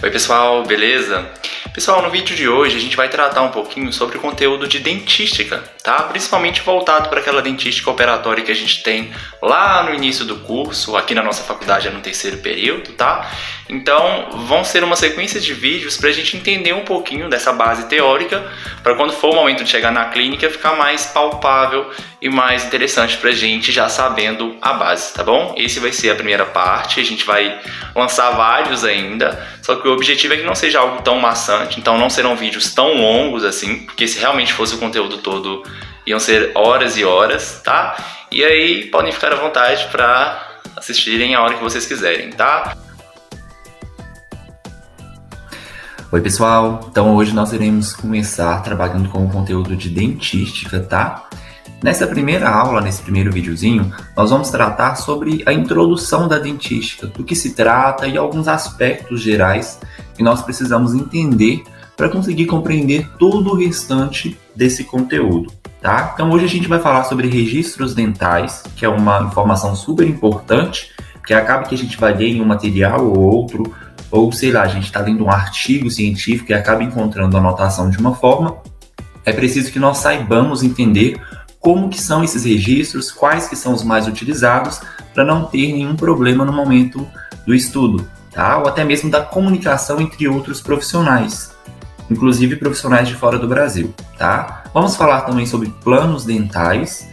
Oi pessoal, beleza? Pessoal, no vídeo de hoje a gente vai tratar um pouquinho sobre o conteúdo de dentística, tá? Principalmente voltado para aquela dentística operatória que a gente tem lá no início do curso, aqui na nossa faculdade é no terceiro período, tá? Então, vão ser uma sequência de vídeos para a gente entender um pouquinho dessa base teórica, para quando for o momento de chegar na clínica ficar mais palpável e mais interessante pra gente já sabendo a base, tá bom? Esse vai ser a primeira parte, a gente vai lançar vários ainda, só que o objetivo é que não seja algo tão maçante, então não serão vídeos tão longos assim, porque se realmente fosse o conteúdo todo, iam ser horas e horas, tá? E aí podem ficar à vontade para assistirem a hora que vocês quiserem, tá? Oi pessoal, então hoje nós iremos começar trabalhando com o conteúdo de dentística, tá? Nessa primeira aula, nesse primeiro videozinho, nós vamos tratar sobre a introdução da dentística, do que se trata e alguns aspectos gerais que nós precisamos entender para conseguir compreender todo o restante desse conteúdo, tá? Então hoje a gente vai falar sobre registros dentais, que é uma informação super importante, que acaba que a gente vai ler em um material ou outro, ou sei lá, a gente está lendo um artigo científico e acaba encontrando a anotação de uma forma. É preciso que nós saibamos entender como que são esses registros, quais que são os mais utilizados, para não ter nenhum problema no momento do estudo, tá? Ou até mesmo da comunicação entre outros profissionais, inclusive profissionais de fora do Brasil, tá? Vamos falar também sobre planos dentais,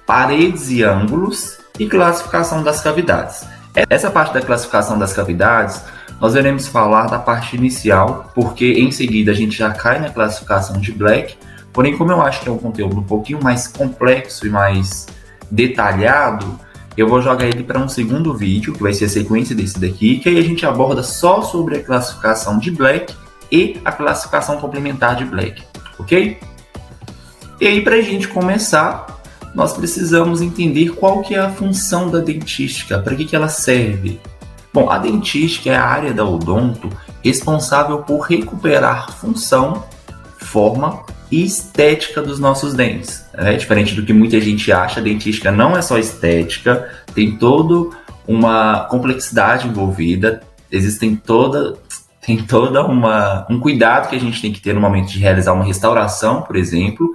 paredes e ângulos e classificação das cavidades. Essa parte da classificação das cavidades, nós iremos falar da parte inicial, porque em seguida a gente já cai na classificação de Black. Porém, como eu acho que é um conteúdo um pouquinho mais complexo e mais detalhado, eu vou jogar ele para um segundo vídeo, que vai ser a sequência desse daqui, que aí a gente aborda só sobre a classificação de Black e a classificação complementar de Black, ok? E aí, para a gente começar, nós precisamos entender qual que é a função da dentística, para que ela serve. Bom, a dentística é a área da odonto responsável por recuperar função, forma e estética dos nossos dentes. Diferente do que muita gente acha, a dentística não é só estética, tem toda uma complexidade envolvida, tem toda um cuidado que a gente tem que ter no momento de realizar uma restauração, por exemplo,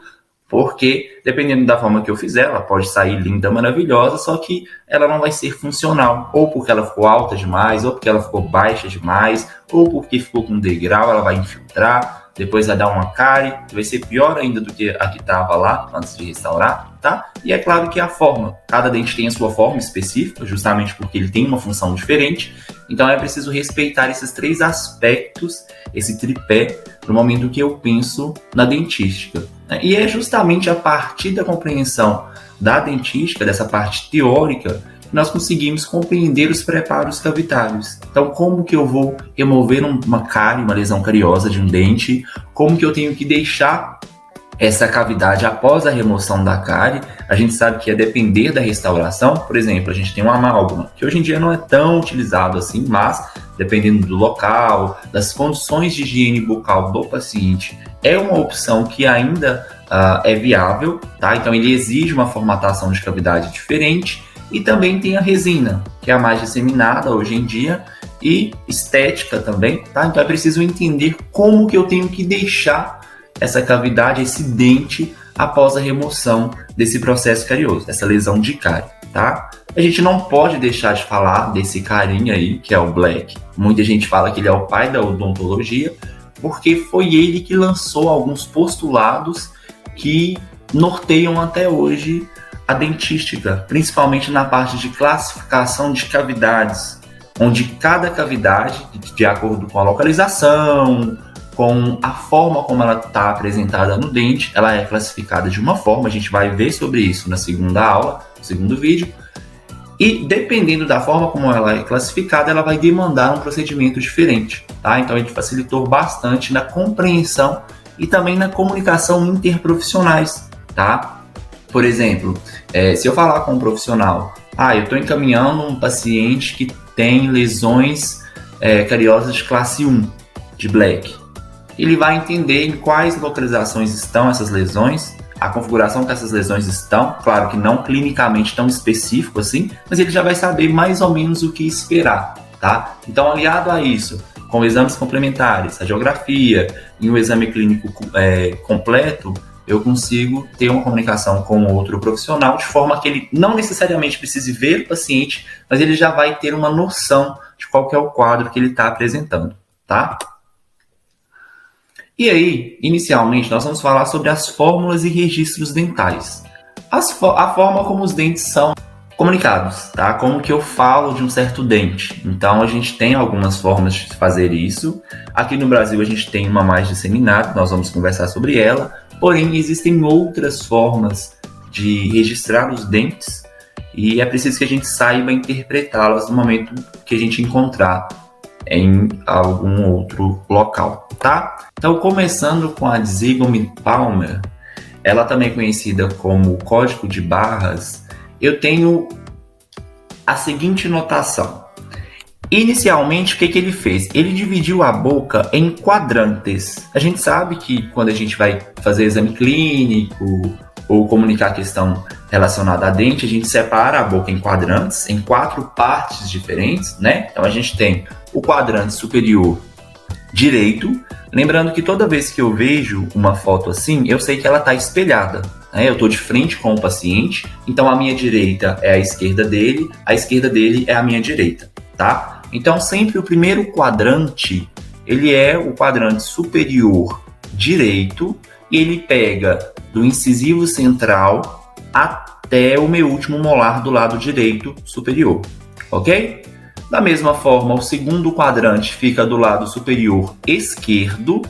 porque dependendo da forma que eu fizer, ela pode sair linda, maravilhosa, só que ela não vai ser funcional, ou porque ela ficou alta demais, ou porque ela ficou baixa demais, ou porque ficou com um degrau, ela vai infiltrar, depois vai dar uma cárie, que vai ser pior ainda do que a que estava lá antes de restaurar, tá? E é claro que a forma, cada dente tem a sua forma específica, justamente porque ele tem uma função diferente, então é preciso respeitar esses três aspectos, esse tripé, no momento que eu penso na dentística. E é justamente a partir da compreensão da dentística, dessa parte teórica, que nós conseguimos compreender os preparos cavitários. Então, como que eu vou remover uma cárie, uma lesão cariosa de um dente? Como que eu tenho que deixar essa cavidade após a remoção da cárie? A gente sabe que é depender da restauração. Por exemplo, a gente tem um amálgama, que hoje em dia não é tão utilizado assim, mas dependendo do local, das condições de higiene bucal do paciente, é uma opção que ainda é viável, tá? Então, ele exige uma formatação de cavidade diferente. E também tem a resina, que é a mais disseminada hoje em dia, e estética também, tá? Então é preciso entender como que eu tenho que deixar essa cavidade, esse dente, após a remoção desse processo carioso, dessa lesão de cárie, tá? A gente não pode deixar de falar desse carinha aí, que é o Black. Muita gente fala que ele é o pai da odontologia, porque foi ele que lançou alguns postulados que norteiam até hoje a dentística, principalmente na parte de classificação de cavidades, onde cada cavidade, de acordo com a localização, com a forma como ela está apresentada no dente, ela é classificada de uma forma, a gente vai ver sobre isso na segunda aula, no segundo vídeo, e dependendo da forma como ela é classificada, ela vai demandar um procedimento diferente, tá? Então, a gente facilitou bastante na compreensão e também na comunicação interprofissionais, tá? Por exemplo, se eu falar com um profissional, eu estou encaminhando um paciente que tem lesões cariosas de classe 1, de Black. Ele vai entender em quais localizações estão essas lesões, a configuração que essas lesões estão, claro que não clinicamente tão específico assim, mas ele já vai saber mais ou menos o que esperar, tá? Então, aliado a isso, com exames complementares, radiografia e um exame clínico completo, eu consigo ter uma comunicação com outro profissional de forma que ele não necessariamente precise ver o paciente, mas ele já vai ter uma noção de qual que é o quadro que ele está apresentando, tá? E aí, inicialmente, nós vamos falar sobre as fórmulas e registros dentais. A forma como os dentes são comunicados, tá? Como que eu falo de um certo dente. Então, a gente tem algumas formas de fazer isso. Aqui no Brasil, a gente tem uma mais disseminada, nós vamos conversar sobre ela. Porém, existem outras formas de registrar os dentes e é preciso que a gente saiba interpretá-las no momento que a gente encontrar em algum outro local, tá? Então, começando com a Ziegler-Palmer, ela também é conhecida como código de barras, eu tenho a seguinte notação. Inicialmente, o que ele fez? Ele dividiu a boca em quadrantes. A gente sabe que quando a gente vai fazer exame clínico ou comunicar questão relacionada a dente, a gente separa a boca em quadrantes, em 4 partes diferentes, né? Então, a gente tem o quadrante superior direito. Lembrando que toda vez que eu vejo uma foto assim, eu sei que ela está espelhada. Eu estou de frente com o paciente, então a minha direita é a esquerda dele é a minha direita, tá? Então, sempre o primeiro quadrante, ele é o quadrante superior direito, e ele pega do incisivo central até o meu último molar do lado direito superior, ok? Da mesma forma, o segundo quadrante fica do lado superior esquerdo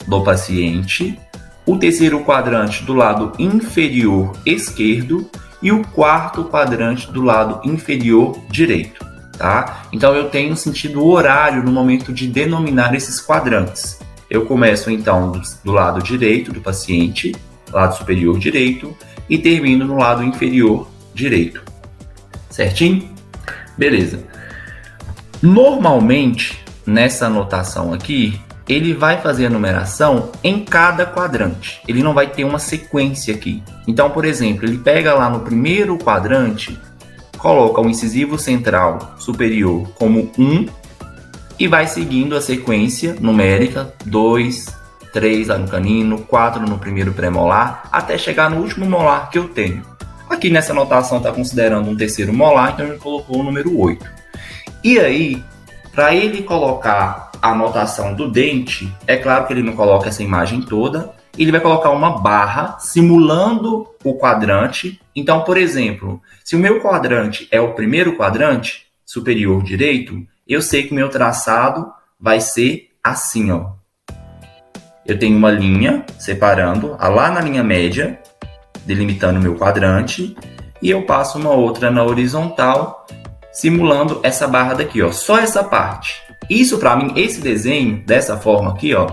do paciente, o terceiro quadrante do lado inferior esquerdo e o quarto quadrante do lado inferior direito, tá? Então, eu tenho um sentido horário no momento de denominar esses quadrantes. Eu começo, então, do lado direito do paciente, lado superior direito, e termino no lado inferior direito. Certinho? Beleza. Normalmente, nessa anotação aqui, ele vai fazer a numeração em cada quadrante. Ele não vai ter uma sequência aqui. Então, por exemplo, ele pega lá no primeiro quadrante, coloca o incisivo central superior como 1 e vai seguindo a sequência numérica 2, 3 lá no canino, 4 no primeiro premolar, até chegar no último molar que eu tenho. Aqui nessa anotação está considerando um terceiro molar, então ele colocou o número 8. E aí, para ele colocar a anotação do dente, é claro que ele não coloca essa imagem toda, ele vai colocar uma barra simulando o quadrante. Então, por exemplo, se o meu quadrante é o primeiro quadrante, superior direito, eu sei que o meu traçado vai ser assim, ó. Eu tenho uma linha separando, lá na linha média, delimitando o meu quadrante, e eu passo uma outra na horizontal, simulando essa barra daqui, ó, só essa parte. Isso para mim, esse desenho dessa forma aqui, ó,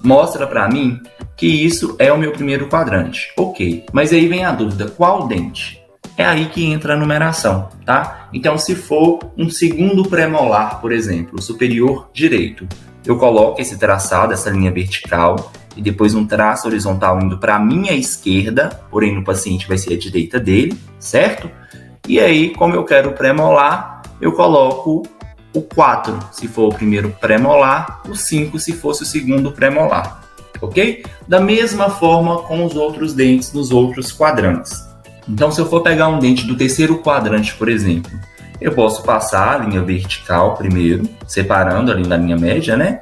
mostra para mim que isso é o meu primeiro quadrante. Ok, mas aí vem a dúvida, qual dente? É aí que entra a numeração, tá? Então, se for um segundo premolar, por exemplo, superior direito, eu coloco esse traçado, essa linha vertical, e depois um traço horizontal indo para a minha esquerda, porém no paciente vai ser a direita dele, certo? E aí, como eu quero o premolar, eu coloco o 4 se for o primeiro premolar, o 5 se fosse o segundo premolar, ok? Da mesma forma com os outros dentes nos outros quadrantes. Então, se eu for pegar um dente do terceiro quadrante, por exemplo, eu posso passar a linha vertical primeiro, separando ali da linha média, né?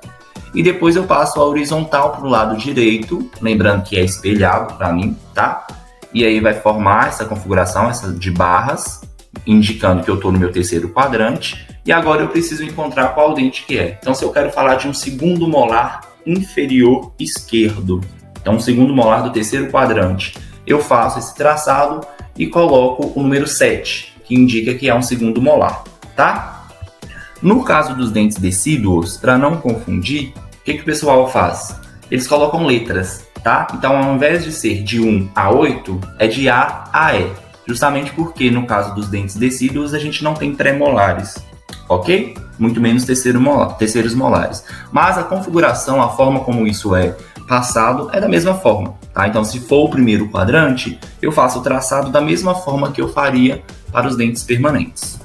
E depois eu passo a horizontal para o lado direito, lembrando que é espelhado para mim, tá? E aí vai formar essa configuração, essa de barras, indicando que eu estou no meu terceiro quadrante. E agora eu preciso encontrar qual dente que é. Então, se eu quero falar de um segundo molar inferior esquerdo, então um segundo molar do terceiro quadrante, eu faço esse traçado e coloco o número 7, que indica que é um segundo molar, tá? No caso dos dentes decíduos, para não confundir, o que o pessoal faz? Eles colocam letras, tá? Então, ao invés de ser de 1 a 8, é de A a E. Justamente porque, no caso dos dentes decíduos, a gente não tem pré-molares, ok? Muito menos terceiros molares. Mas a configuração, a forma como isso é passado, é da mesma forma, tá? Então, se for o primeiro quadrante, eu faço o traçado da mesma forma que eu faria para os dentes permanentes.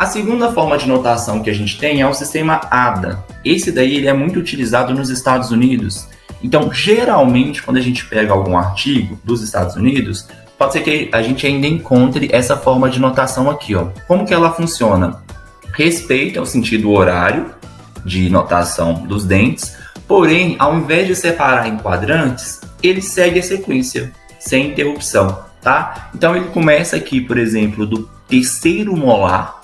A segunda forma de notação que a gente tem é o sistema ADA. Esse daí ele é muito utilizado nos Estados Unidos. Então, geralmente, quando a gente pega algum artigo dos Estados Unidos, pode ser que a gente ainda encontre essa forma de notação aqui, ó. Como que ela funciona? Respeita o sentido horário de notação dos dentes, porém, ao invés de separar em quadrantes, ele segue a sequência, sem interrupção, tá? Então, ele começa aqui, por exemplo, do terceiro molar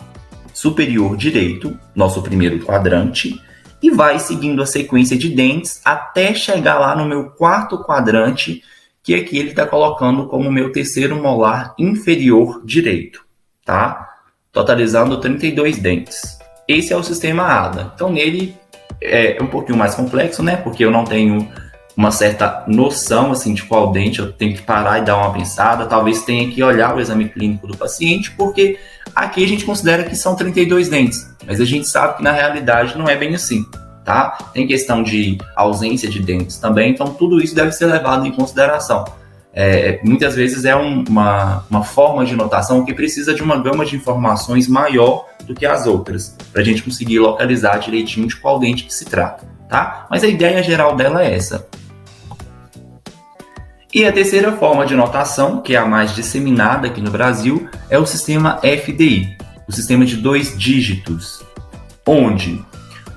superior direito, nosso primeiro quadrante, e vai seguindo a sequência de dentes até chegar lá no meu quarto quadrante, que aqui ele está colocando como meu terceiro molar inferior direito, tá? Totalizando 32 dentes. Esse é o sistema ADA. Então, nele é um pouquinho mais complexo, né? Porque eu não tenho uma certa noção assim, de qual dente eu tenho que parar e dar uma pensada. Talvez tenha que olhar o exame clínico do paciente, porque aqui a gente considera que são 32 dentes, mas a gente sabe que na realidade não é bem assim, tá? Tem questão de ausência de dentes também, então tudo isso deve ser levado em consideração. Muitas vezes é uma forma de notação que precisa de uma gama de informações maior do que as outras, para a gente conseguir localizar direitinho de qual dente que se trata, tá? Mas a ideia geral dela é essa. E a terceira forma de notação, que é a mais disseminada aqui no Brasil, é o sistema FDI, o sistema de 2 dígitos, onde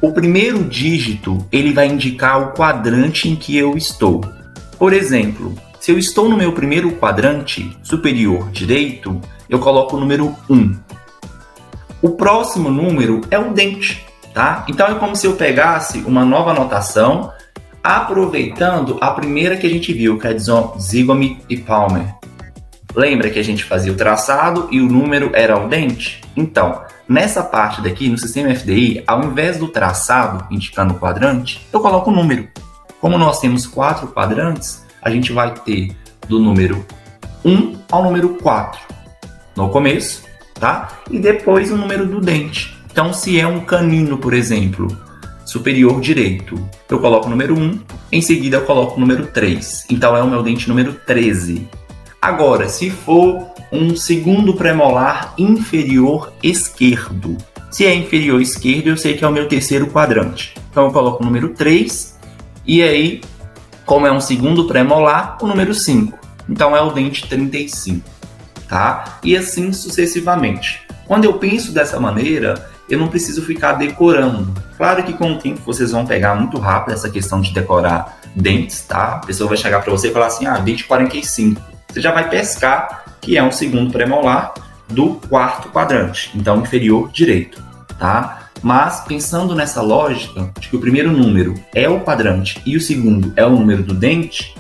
o primeiro dígito ele vai indicar o quadrante em que eu estou. Por exemplo, se eu estou no meu primeiro quadrante superior direito, eu coloco o número 1. O próximo número é o dente, tá? Então é como se eu pegasse uma nova notação, aproveitando a primeira que a gente viu, que é de Zygomund e Palmer. Lembra que a gente fazia o traçado e o número era o dente? Então, nessa parte daqui, no sistema FDI, ao invés do traçado indicando o quadrante, eu coloco o número. Como nós temos 4 quadrantes, a gente vai ter do número 1 ao número 4 no começo, tá? E depois o número do dente. Então, se é um canino, por exemplo, superior direito, eu coloco o número 1, em seguida eu coloco o número 3. Então é o meu dente número 13. Agora, se for um segundo premolar inferior esquerdo, se é inferior esquerdo, eu sei que é o meu terceiro quadrante. Então eu coloco o número 3, e aí, como é um segundo premolar, o número 5. Então é o dente 35, tá? E assim sucessivamente. Quando eu penso dessa maneira, eu não preciso ficar decorando. Claro que com o tempo vocês vão pegar muito rápido essa questão de decorar dentes, tá? A pessoa vai chegar para você e falar assim, dente 45. Você já vai pescar que é um segundo premolar do quarto quadrante, então inferior direito, tá? Mas pensando nessa lógica de que o primeiro número é o quadrante e o segundo é o número do dente,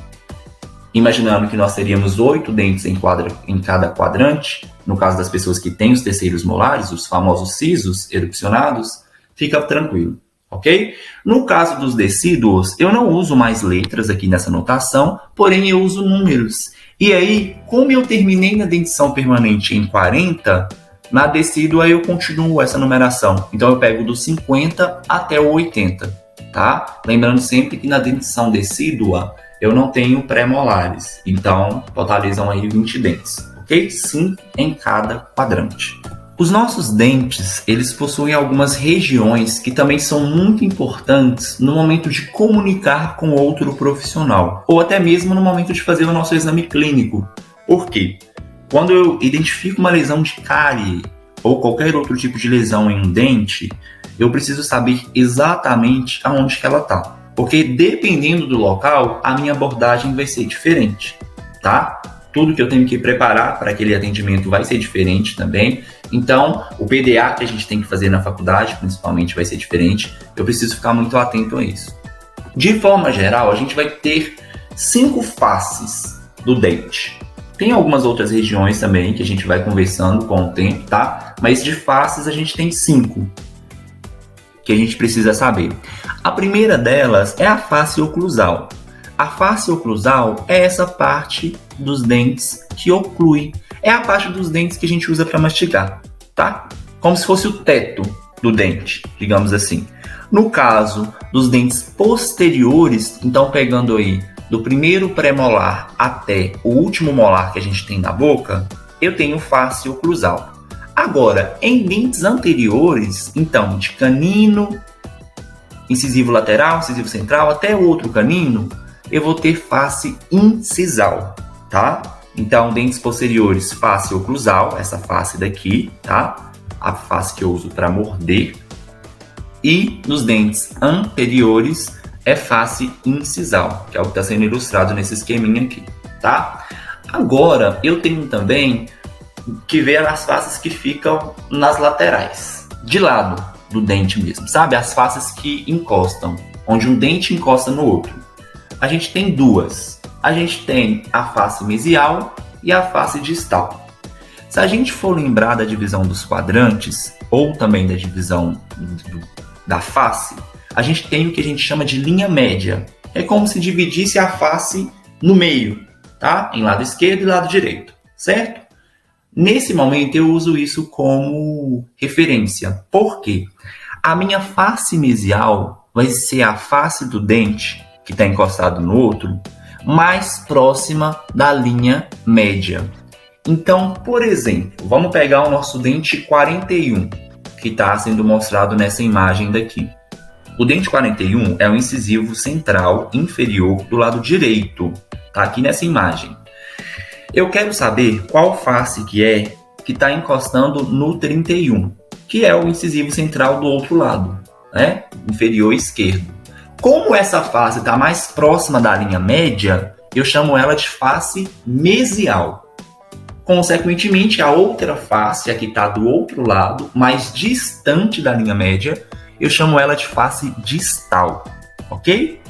imaginando que nós teríamos 8 dentes em cada quadrante, no caso das pessoas que têm os terceiros molares, os famosos sisos erupcionados, fica tranquilo, ok? No caso dos decíduos, eu não uso mais letras aqui nessa notação, porém eu uso números. E aí, como eu terminei na dentição permanente em 40, na decídua eu continuo essa numeração. Então eu pego do 50 até o 80, tá? Lembrando sempre que na dentição decídua eu não tenho pré-molares, então totalizam aí 20 dentes, ok? 5 em cada quadrante. Os nossos dentes, eles possuem algumas regiões que também são muito importantes no momento de comunicar com outro profissional, ou até mesmo no momento de fazer o nosso exame clínico. Por quê? Quando eu identifico uma lesão de cárie ou qualquer outro tipo de lesão em um dente, eu preciso saber exatamente aonde que ela está. Porque dependendo do local, a minha abordagem vai ser diferente, tá? Tudo que eu tenho que preparar para aquele atendimento vai ser diferente também. Então, o PDA que a gente tem que fazer na faculdade, principalmente, vai ser diferente. Eu preciso ficar muito atento a isso. De forma geral, a gente vai ter 5 faces do dente. Tem algumas outras regiões também que a gente vai conversando com o tempo, tá? Mas de faces a gente tem 5 que a gente precisa saber. A primeira delas é a face oclusal. A face oclusal é essa parte dos dentes que oclui. É a parte dos dentes que a gente usa para mastigar, tá? Como se fosse o teto do dente, digamos assim. No caso dos dentes posteriores, então pegando aí do primeiro premolar até o último molar que a gente tem na boca, eu tenho face oclusal. Agora, em dentes anteriores, então, de canino, incisivo lateral, incisivo central, até o outro canino, eu vou ter face incisal, tá? Então, dentes posteriores, face oclusal, essa face daqui, tá? A face que eu uso para morder. E nos dentes anteriores é face incisal, que é o que está sendo ilustrado nesse esqueminha aqui, tá? Agora, eu tenho também que ver as faces que ficam nas laterais, de lado do dente mesmo, sabe? As faces que encostam, onde um dente encosta no outro. A gente tem duas. A gente tem a face mesial e a face distal. Se a gente for lembrar da divisão dos quadrantes, ou também da divisão da face, a gente tem o que a gente chama de linha média. É como se dividisse a face no meio, tá? Em lado esquerdo e lado direito, certo? Nesse momento eu uso isso como referência. Por quê? A minha face mesial vai ser a face do dente que está encostado no outro, mais próxima da linha média. Então, por exemplo, vamos pegar o nosso dente 41, que está sendo mostrado nessa imagem daqui. O dente 41 é o incisivo central inferior do lado direito, tá aqui nessa imagem. Eu quero saber qual face que está encostando no 31, que é o incisivo central do outro lado, né? Inferior esquerdo. Como essa face está mais próxima da linha média, eu chamo ela de face mesial. Consequentemente, a outra face, a que está do outro lado, mais distante da linha média, eu chamo ela de face distal, ok?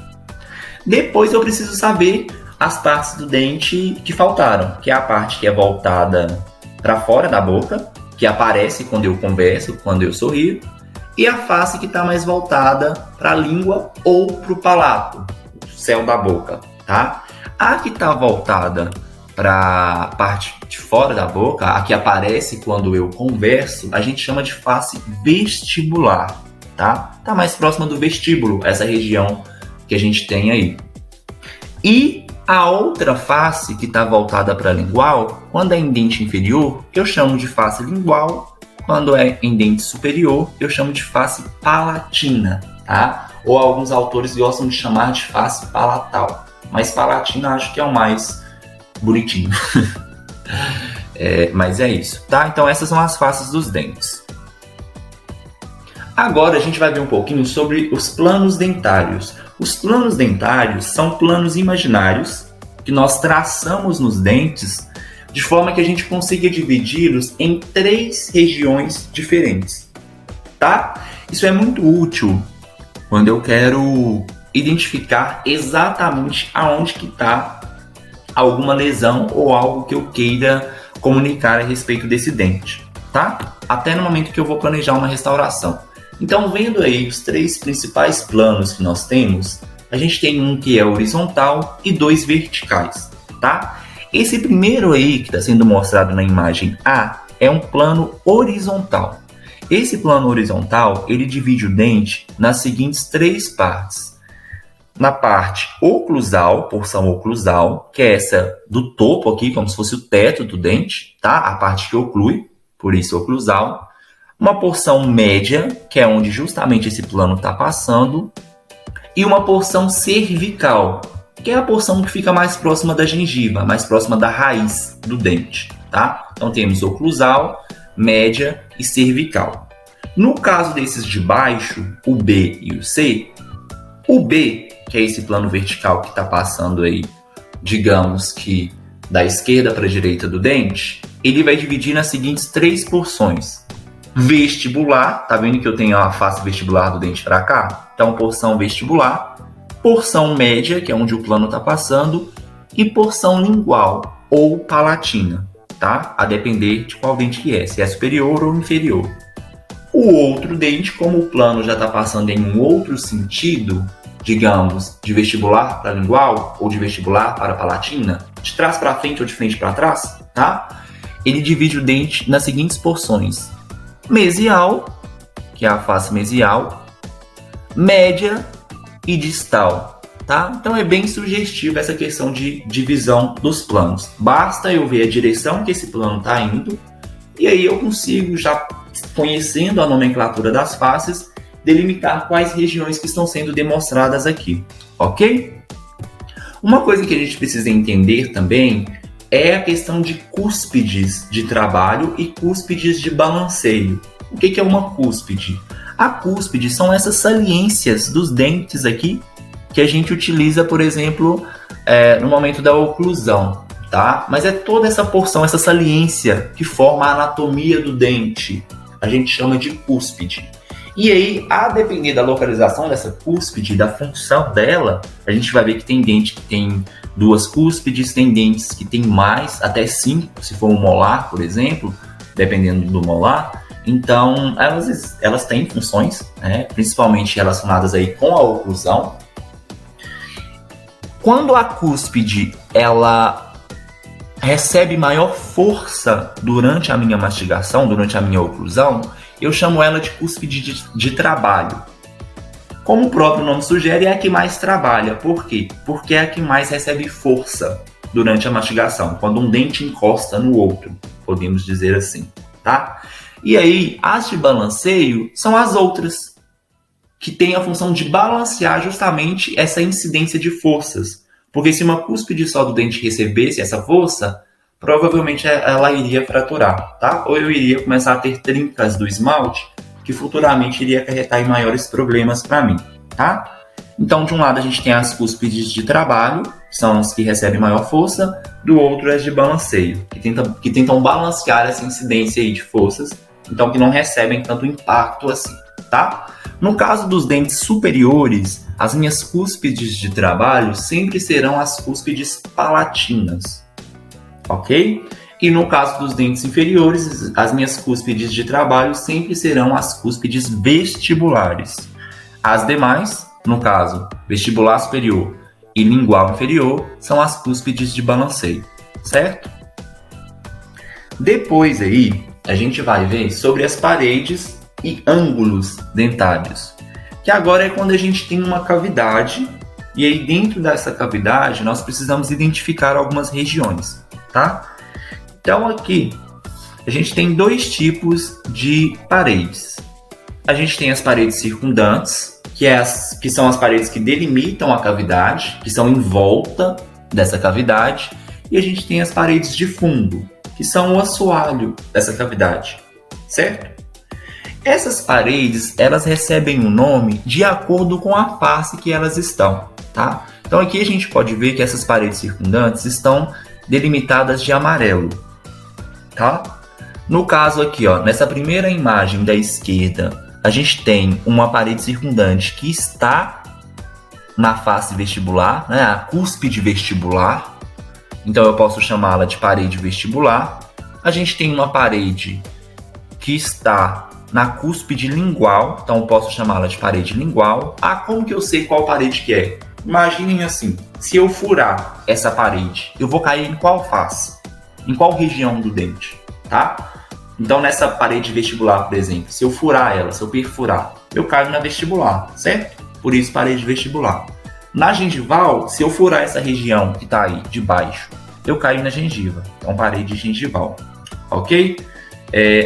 Depois eu preciso saber as partes do dente que faltaram, que é a parte que é voltada para fora da boca, que aparece quando eu converso, quando eu sorrio, e a face que está mais voltada para a língua ou para o palato, o céu da boca, tá? A que está voltada para a parte de fora da boca, a que aparece quando eu converso, a gente chama de face vestibular, tá? Tá mais próxima do vestíbulo, essa região que a gente tem aí. E a outra face que está voltada para a lingual, quando é em dente inferior, eu chamo de face lingual. Quando é em dente superior, eu chamo de face palatina, tá? Ou alguns autores gostam de chamar de face palatal. Mas palatina acho que é o mais bonitinho. Mas é isso, tá? Então essas são as faces dos dentes. Agora a gente vai ver um pouquinho sobre os planos dentários. Os planos dentários são planos imaginários que nós traçamos nos dentes de forma que a gente consiga dividi-los em 3 regiões diferentes, tá? Isso é muito útil quando eu quero identificar exatamente aonde que está alguma lesão ou algo que eu queira comunicar a respeito desse dente, tá? Até no momento que eu vou planejar uma restauração. Então, vendo aí os 3 principais planos que nós temos, a gente tem um que é horizontal e 2 verticais, tá? Esse primeiro aí, que está sendo mostrado na imagem A, é um plano horizontal. Esse plano horizontal, ele divide o dente nas seguintes 3 partes. Na parte oclusal, porção oclusal, que é essa do topo aqui, como se fosse o teto do dente, tá? A parte que oclui, por isso oclusal. Uma porção média, que é onde justamente esse plano está passando, e uma porção cervical, que é a porção que fica mais próxima da gengiva, mais próxima da raiz do dente, tá? Então temos oclusal, média e cervical. No caso desses de baixo, o B e o C, o B, que é esse plano vertical que está passando aí, digamos que da esquerda para a direita do dente, ele vai dividir nas seguintes 3 porções. Vestibular, tá vendo que eu tenho a face vestibular do dente para cá? Então, porção vestibular, porção média, que é onde o plano está passando, e porção lingual ou palatina, tá? A depender de qual dente que é, se é superior ou inferior. O outro dente, como o plano já está passando em um outro sentido, digamos, de vestibular para lingual ou de vestibular para palatina, de trás para frente ou de frente para trás, tá? Ele divide o dente nas seguintes porções: mesial, que é a face mesial, média e distal, tá? Então é bem sugestivo essa questão de divisão dos planos. Basta eu ver a direção que esse plano está indo, E aí eu consigo, já conhecendo a nomenclatura das faces, delimitar quais regiões que estão sendo demonstradas aqui, ok? Uma coisa que a gente precisa entender também é a questão de cúspides de trabalho e cúspides de balanceio. O que é uma cúspide? A cúspide são essas saliências dos dentes aqui que a gente utiliza, por exemplo, no momento da oclusão, tá? Mas é toda essa porção, essa saliência que forma a anatomia do dente. A gente chama de cúspide. E aí, a depender da localização dessa cúspide, da função dela, a gente vai ver que tem dente que tem 2 cúspides, tem dentes que tem mais, até 5, se for um molar, por exemplo, dependendo do molar. Então, elas têm funções, né, principalmente relacionadas aí com a oclusão. Quando a cúspide ela recebe maior força durante a minha mastigação, durante a minha oclusão, eu chamo ela de cúspide de trabalho. Como o próprio nome sugere, é a que mais trabalha. Por quê? Porque é a que mais recebe força durante a mastigação, quando um dente encosta no outro, podemos dizer assim, tá? E aí, as de balanceio são as outras, que têm a função de balancear justamente essa incidência de forças. Porque se uma cúspide só do dente recebesse essa força, provavelmente ela iria fraturar, tá? Ou eu iria começar a ter trincas do esmalte, que futuramente iria acarretar em maiores problemas para mim, tá? Então, de um lado a gente tem as cúspides de trabalho, que são as que recebem maior força, do outro as de balanceio, que tentam balancear essa incidência aí de forças, então que não recebem tanto impacto assim, tá? No caso dos dentes superiores, as minhas cúspides de trabalho sempre serão as cúspides palatinas, ok? E no caso dos dentes inferiores, as minhas cúspides de trabalho sempre serão as cúspides vestibulares. As demais, no caso vestibular superior e lingual inferior, são as cúspides de balanceio, certo? Depois aí, a gente vai ver sobre as paredes e ângulos dentários, que agora é quando a gente tem uma cavidade, e aí dentro dessa cavidade nós precisamos identificar algumas regiões, tá? Então aqui a gente tem 2 tipos de paredes. A gente tem as paredes circundantes, que são as paredes que delimitam a cavidade, que são em volta dessa cavidade, e a gente tem as paredes de fundo, que são o assoalho dessa cavidade, certo? Essas paredes, elas recebem um nome de acordo com a face que elas estão, tá? Então aqui a gente pode ver que essas paredes circundantes estão delimitadas de amarelo, tá? No caso aqui, ó, nessa primeira imagem da esquerda, a gente tem uma parede circundante que está na face vestibular, né, a cúspide vestibular, então eu posso chamá-la de parede vestibular. A gente tem uma parede que está na cúspide lingual, então eu posso chamá-la de parede lingual. Ah, como que eu sei qual parede que é? Imaginem assim, se eu furar essa parede, eu vou cair em qual face? Em qual região do dente, tá? Então nessa parede vestibular, por exemplo, se eu furar ela, se eu perfurar, eu caio na vestibular, certo? Por isso parede vestibular. Na gengival, se eu furar essa região que está aí de baixo, eu caio na gengiva, então parede gengival, ok?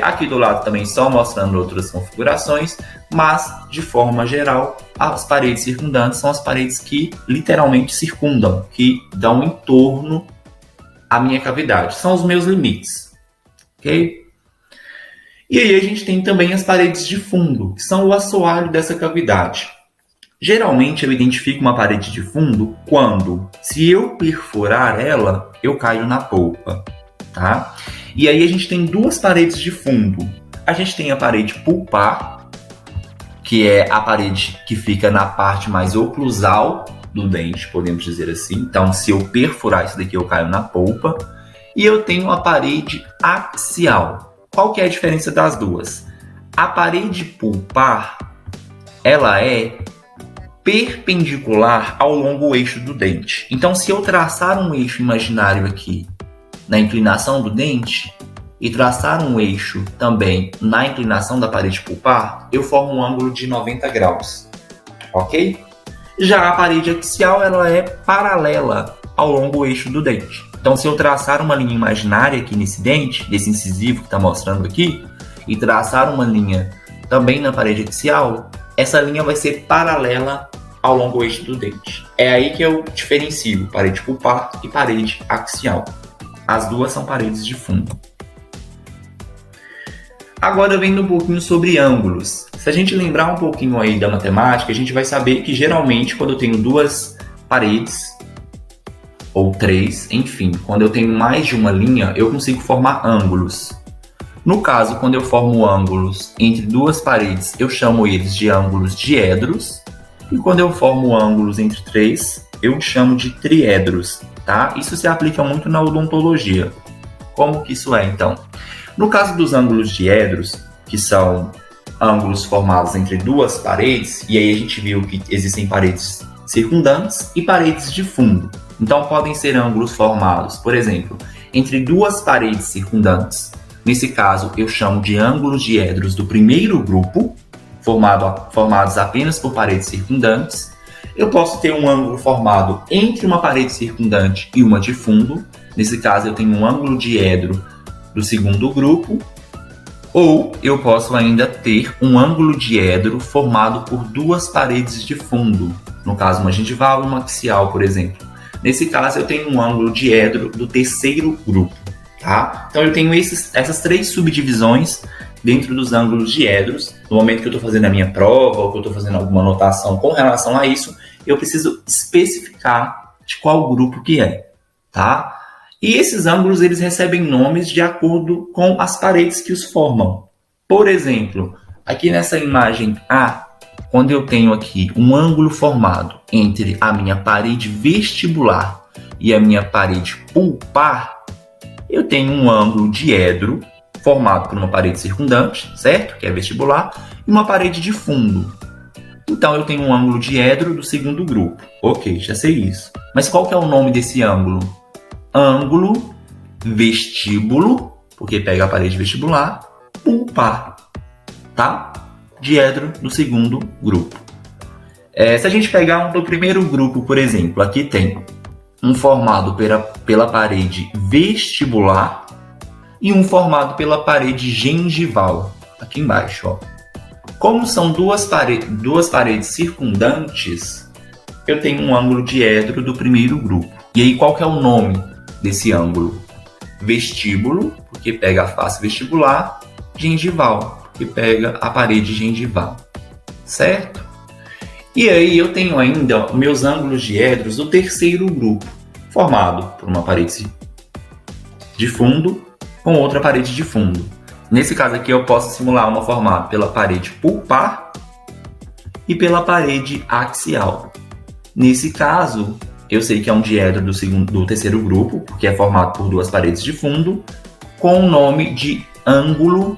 Aqui do lado também só mostrando outras configurações, mas de forma geral, as paredes circundantes são as paredes que literalmente circundam, que dão em torno à minha cavidade, são os meus limites, ok? E aí a gente tem também as paredes de fundo, que são o assoalho dessa cavidade. Geralmente eu identifico uma parede de fundo quando, se eu perfurar ela, eu caio na polpa, tá? E aí a gente tem 2 paredes de fundo. A gente tem a parede pulpar, que é a parede que fica na parte mais oclusal do dente, podemos dizer assim. Então, se eu perfurar isso daqui, eu caio na polpa. E eu tenho a parede axial. Qual que é a diferença das duas? A parede pulpar, ela é perpendicular ao longo eixo do dente. Então, se eu traçar um eixo imaginário aqui na inclinação do dente e traçar um eixo também na inclinação da parede pulpar, eu formo um ângulo de 90 graus, ok? Já a parede axial, ela é paralela ao longo eixo do dente. Então, se eu traçar uma linha imaginária aqui nesse dente, desse incisivo que está mostrando aqui, e traçar uma linha também na parede axial, essa linha vai ser paralela ao longo eixo do dente. É aí que eu diferencio parede pulpar e parede axial. As duas são paredes de fundo. Agora vendo um pouquinho sobre ângulos. Se a gente lembrar um pouquinho aí da matemática, a gente vai saber que geralmente quando eu tenho duas paredes, ou três, enfim, quando eu tenho mais de uma linha, eu consigo formar ângulos. No caso, quando eu formo ângulos entre duas paredes, eu chamo eles de ângulos diedros. E quando eu formo ângulos entre três, eu chamo de triedros, tá? Isso se aplica muito na odontologia. Como que isso é, então? No caso dos ângulos diedros, que são ângulos formados entre duas paredes, e aí a gente viu que existem paredes circundantes e paredes de fundo. Então podem ser ângulos formados, por exemplo, entre duas paredes circundantes. Nesse caso, eu chamo de ângulos diedros do primeiro grupo, formados apenas por paredes circundantes. Eu posso ter um ângulo formado entre uma parede circundante e uma de fundo. Nesse caso, eu tenho um ângulo diedro do segundo grupo. Ou eu posso ainda ter um ângulo diedro formado por duas paredes de fundo. No caso, uma gengival e uma axial, por exemplo. Nesse caso, eu tenho um ângulo diedro do terceiro grupo. Tá? Então, eu tenho essas três subdivisões dentro dos ângulos diedros. No momento que eu estou fazendo a minha prova ou que eu estou fazendo alguma anotação com relação a isso, eu preciso especificar de qual grupo que é. Tá? E esses ângulos eles recebem nomes de acordo com as paredes que os formam. Por exemplo, aqui nessa imagem A, quando eu tenho aqui um ângulo formado entre a minha parede vestibular e a minha parede pulpar, eu tenho um ângulo diedro formado por uma parede circundante, certo? Que é vestibular, e uma parede de fundo. Então eu tenho um ângulo diedro do segundo grupo. Ok, já sei isso. Mas qual que é o nome desse ângulo? Ângulo vestíbulo, porque pega a parede vestibular, pulpar, tá? Diedro do segundo grupo. Se a gente pegar um do primeiro grupo, por exemplo, aqui tem um formado pela parede vestibular e um formado pela parede gengival, aqui embaixo. Ó. Como são duas paredes circundantes, eu tenho um ângulo diedro do primeiro grupo. E aí, qual que é o nome desse ângulo? Vestíbulo, porque pega a face vestibular, gengival, porque pega a parede gengival, certo? E aí eu tenho ainda meus ângulos diedros do terceiro grupo, formado por uma parede de fundo com outra parede de fundo. Nesse caso aqui eu posso simular uma formada pela parede pulpar e pela parede axial. Nesse caso, eu sei que é um diedro do terceiro grupo, porque é formado por duas paredes de fundo, com o nome de ângulo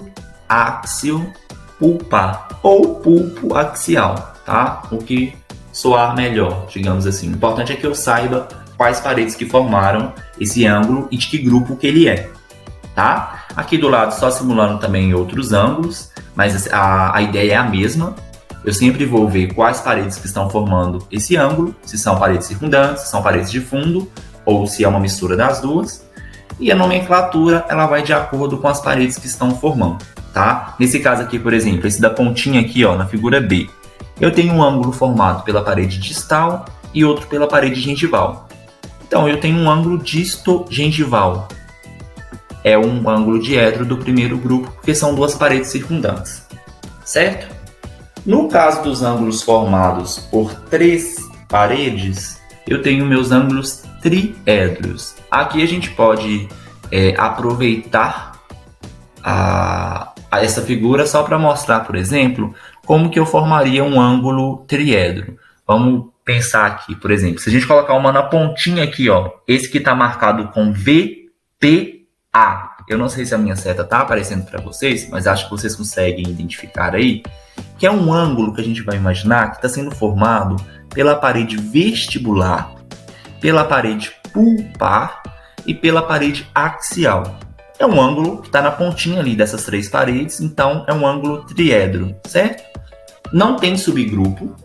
áxio pulpar ou pulpo axial, tá? O que soar melhor, digamos assim. O importante é que eu saiba quais paredes que formaram esse ângulo e de que grupo que ele é, tá? Aqui do lado só simulando também outros ângulos, mas a ideia é a mesma. Eu sempre vou ver quais paredes que estão formando esse ângulo, se são paredes circundantes, se são paredes de fundo, ou se é uma mistura das duas. E a nomenclatura ela vai de acordo com as paredes que estão formando, tá? Nesse caso aqui, por exemplo, esse da pontinha aqui, ó, na figura B, eu tenho um ângulo formado pela parede distal e outro pela parede gengival. Então, eu tenho um ângulo disto-gengival. É um ângulo diedro do primeiro grupo, porque são duas paredes circundantes, certo? No caso dos ângulos formados por três paredes, eu tenho meus ângulos triedros. Aqui a gente pode aproveitar essa figura só para mostrar, por exemplo, como que eu formaria um ângulo triedro. Vamos pensar aqui, por exemplo, se a gente colocar uma na pontinha aqui, ó, esse que está marcado com VPA. Eu não sei se a minha seta está aparecendo para vocês, mas acho que vocês conseguem identificar aí, que é um ângulo que a gente vai imaginar que está sendo formado pela parede vestibular, pela parede pulpar e pela parede axial. É um ângulo que está na pontinha ali dessas três paredes, então é um ângulo triedro, certo? Não tem subgrupo,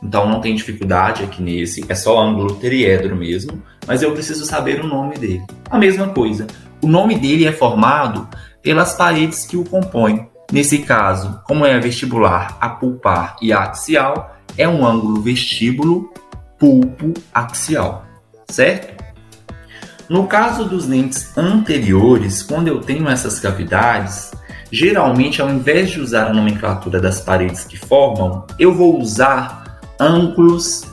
então não tem dificuldade aqui nesse, é só ângulo triedro mesmo, mas eu preciso saber o nome dele. A mesma coisa, o nome dele é formado pelas paredes que o compõem. Nesse caso, como é vestibular, apulpar e axial, é um ângulo vestíbulo pulpo-axial, certo? No caso dos dentes anteriores, quando eu tenho essas cavidades, geralmente ao invés de usar a nomenclatura das paredes que formam, eu vou usar ângulos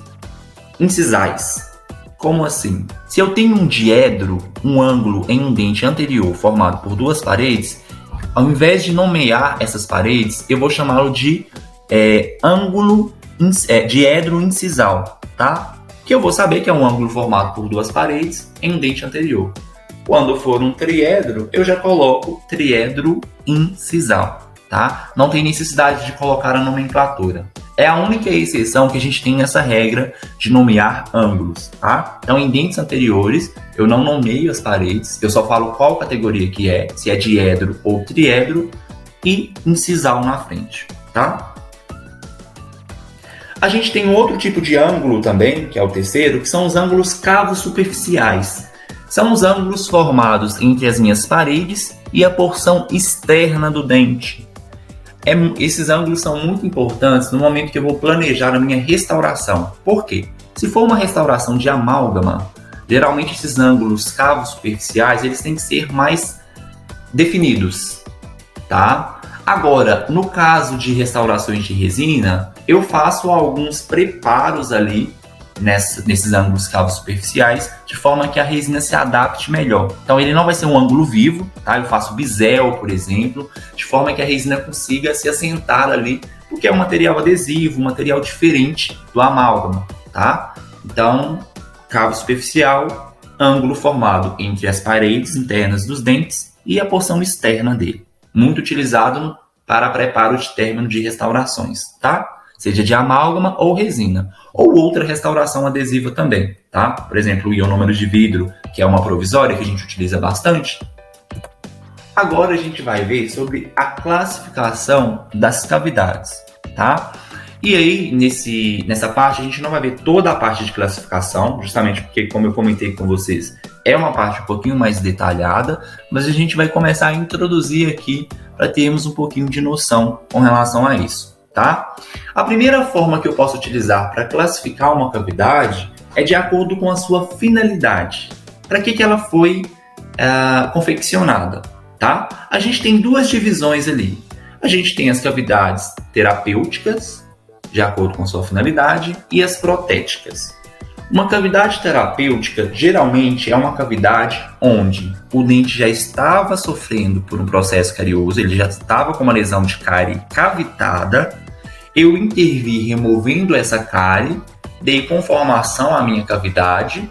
incisais. Como assim? Se eu tenho um diedro, um ângulo em um dente anterior formado por duas paredes, ao invés de nomear essas paredes, eu vou chamá-lo de diedro incisal, tá? Que eu vou saber que é um ângulo formado por duas paredes em um dente anterior. Quando for um triedro, eu já coloco triedro incisal, tá? Não tem necessidade de colocar a nomenclatura. É a única exceção que a gente tem nessa regra de nomear ângulos, tá? Então, em dentes anteriores, eu não nomeio as paredes, eu só falo qual categoria que é, se é diedro ou triedro, e incisal na frente, tá? A gente tem outro tipo de ângulo também, que é o terceiro, que são os ângulos cavos superficiais. São os ângulos formados entre as minhas paredes e a porção externa do dente. Esses ângulos são muito importantes no momento que eu vou planejar a minha restauração. Por quê? Se for uma restauração de amálgama, geralmente esses ângulos cavos superficiais eles têm que ser mais definidos, tá? Agora, no caso de restaurações de resina, eu faço alguns preparos ali nesses ângulos cavos superficiais, de forma que a resina se adapte melhor. Então ele não vai ser um ângulo vivo, tá? Eu faço bisel, por exemplo, de forma que a resina consiga se assentar ali, porque é um material adesivo, um material diferente do amálgama, tá? Então, cavo superficial, ângulo formado entre as paredes internas dos dentes e a porção externa dele. Muito utilizado para preparo de término de restaurações, tá? Seja de amálgama ou resina, ou outra restauração adesiva também, tá? Por exemplo, o ionômero de vidro, que é uma provisória que a gente utiliza bastante. Agora a gente vai ver sobre a classificação das cavidades, tá? E aí, nessa parte, a gente não vai ver toda a parte de classificação, justamente porque, como eu comentei com vocês, é uma parte um pouquinho mais detalhada, mas a gente vai começar a introduzir aqui para termos um pouquinho de noção com relação a isso, tá? A primeira forma que eu posso utilizar para classificar uma cavidade é de acordo com a sua finalidade. Para que ela foi confeccionada, tá? A gente tem duas divisões ali. A gente tem as cavidades terapêuticas, de acordo com sua finalidade, e as protéticas. Uma cavidade terapêutica geralmente é uma cavidade onde o dente já estava sofrendo por um processo carioso, ele já estava com uma lesão de cárie cavitada, eu intervi removendo essa cárie, dei conformação à minha cavidade,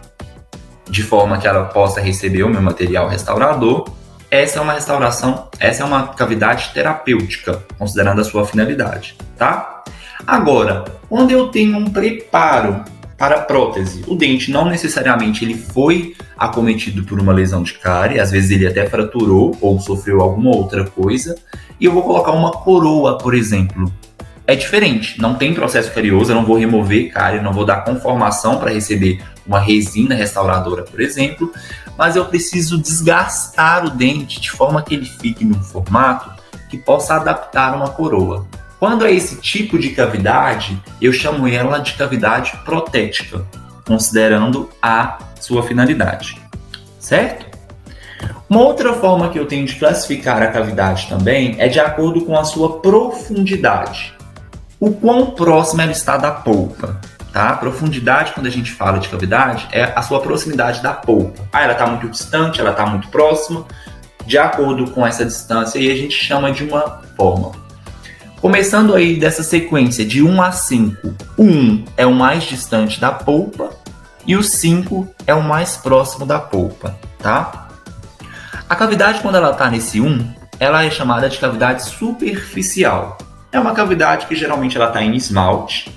de forma que ela possa receber o meu material restaurador. Essa é uma cavidade terapêutica, considerando a sua finalidade, tá? Agora, quando eu tenho um preparo para a prótese, o dente não necessariamente ele foi acometido por uma lesão de cárie, às vezes ele até fraturou ou sofreu alguma outra coisa, e eu vou colocar uma coroa, por exemplo. É diferente, não tem processo carioso, eu não vou remover cárie, não vou dar conformação para receber uma resina restauradora, por exemplo, mas eu preciso desgastar o dente de forma que ele fique num formato que possa adaptar uma coroa. Quando é esse tipo de cavidade, eu chamo ela de cavidade protética, considerando a sua finalidade, certo? Uma outra forma que eu tenho de classificar a cavidade também é de acordo com a sua profundidade. O quão próxima ela está da polpa, tá? Profundidade, quando a gente fala de cavidade, é a sua proximidade da polpa. Ela está muito distante, ela está muito próxima. De acordo com essa distância, aí a gente chama de uma forma. Começando aí dessa sequência de 1 a 5, o 1 é o mais distante da polpa e o 5 é o mais próximo da polpa, tá? A cavidade, quando ela está nesse 1, ela é chamada de cavidade superficial. É uma cavidade que geralmente ela está em esmalte,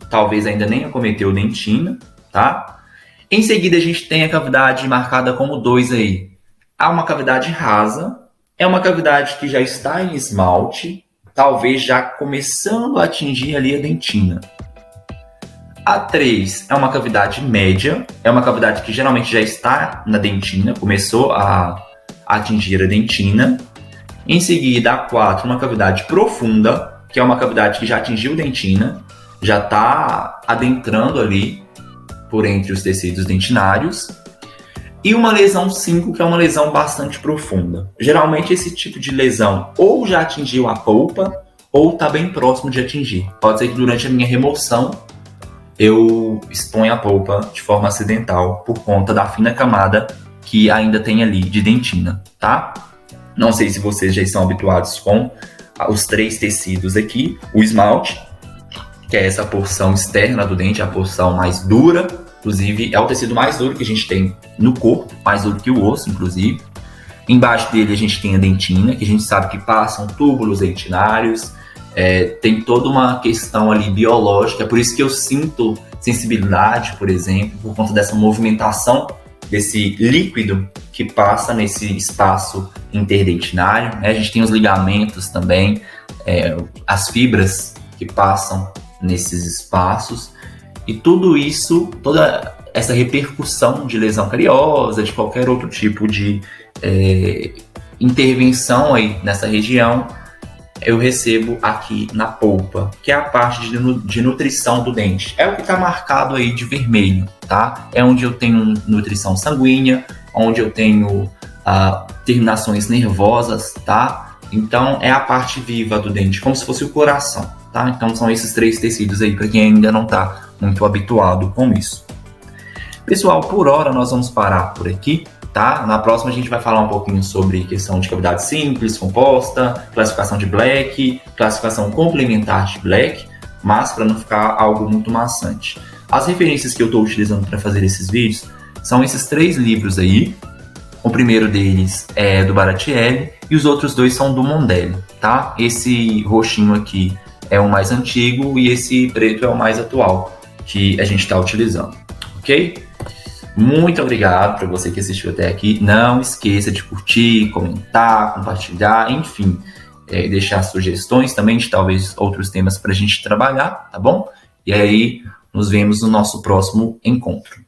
talvez ainda nem acometeu dentina, tá? Em seguida a gente tem a cavidade marcada como 2 aí. Há uma cavidade rasa, é uma cavidade que já está em esmalte, talvez já começando a atingir ali a dentina. A 3 é uma cavidade média, é uma cavidade que geralmente já está na dentina, começou a atingir a dentina. Em seguida, a 4, uma cavidade profunda, que é uma cavidade que já atingiu a dentina, já está adentrando ali por entre os tecidos dentinários. E uma lesão 5, que é uma lesão bastante profunda. Geralmente esse tipo de lesão ou já atingiu a polpa ou está bem próximo de atingir. Pode ser que durante a minha remoção eu exponha a polpa de forma acidental por conta da fina camada que ainda tem ali de dentina, tá? Não sei se vocês já estão habituados com os 3 tecidos aqui. O esmalte, que é essa porção externa do dente, a porção mais dura. Inclusive, é o tecido mais duro que a gente tem no corpo, mais duro que o osso, inclusive. Embaixo dele a gente tem a dentina, que a gente sabe que passam túbulos dentinários. Tem toda uma questão ali biológica, por isso que eu sinto sensibilidade, por exemplo, por conta dessa movimentação desse líquido que passa nesse espaço interdentinário. A gente tem os ligamentos também, as fibras que passam nesses espaços. E tudo isso, toda essa repercussão de lesão cariosa, de qualquer outro tipo de intervenção aí nessa região, eu recebo aqui na polpa, que é a parte de nutrição do dente. É o que está marcado aí de vermelho, tá? É onde eu tenho nutrição sanguínea, onde eu tenho terminações nervosas, tá? Então, é a parte viva do dente, como se fosse o coração, tá? Então, são esses 3 tecidos aí, para quem ainda não está muito habituado com isso. Pessoal, por hora nós vamos parar por aqui, tá? Na próxima a gente vai falar um pouquinho sobre questão de cavidade simples, composta, classificação de Black, classificação complementar de Black, mas para não ficar algo muito maçante. As referências que eu estou utilizando para fazer esses vídeos são esses 3 livros aí. O primeiro deles é do Baratielli e os outros 2 são do Mondelli, tá? Esse roxinho aqui é o mais antigo e esse preto é o mais atual que a gente está utilizando, ok? Muito obrigado para você que assistiu até aqui. Não esqueça de curtir, comentar, compartilhar, enfim, deixar sugestões também de talvez outros temas para a gente trabalhar, tá bom? E aí, nos vemos no nosso próximo encontro.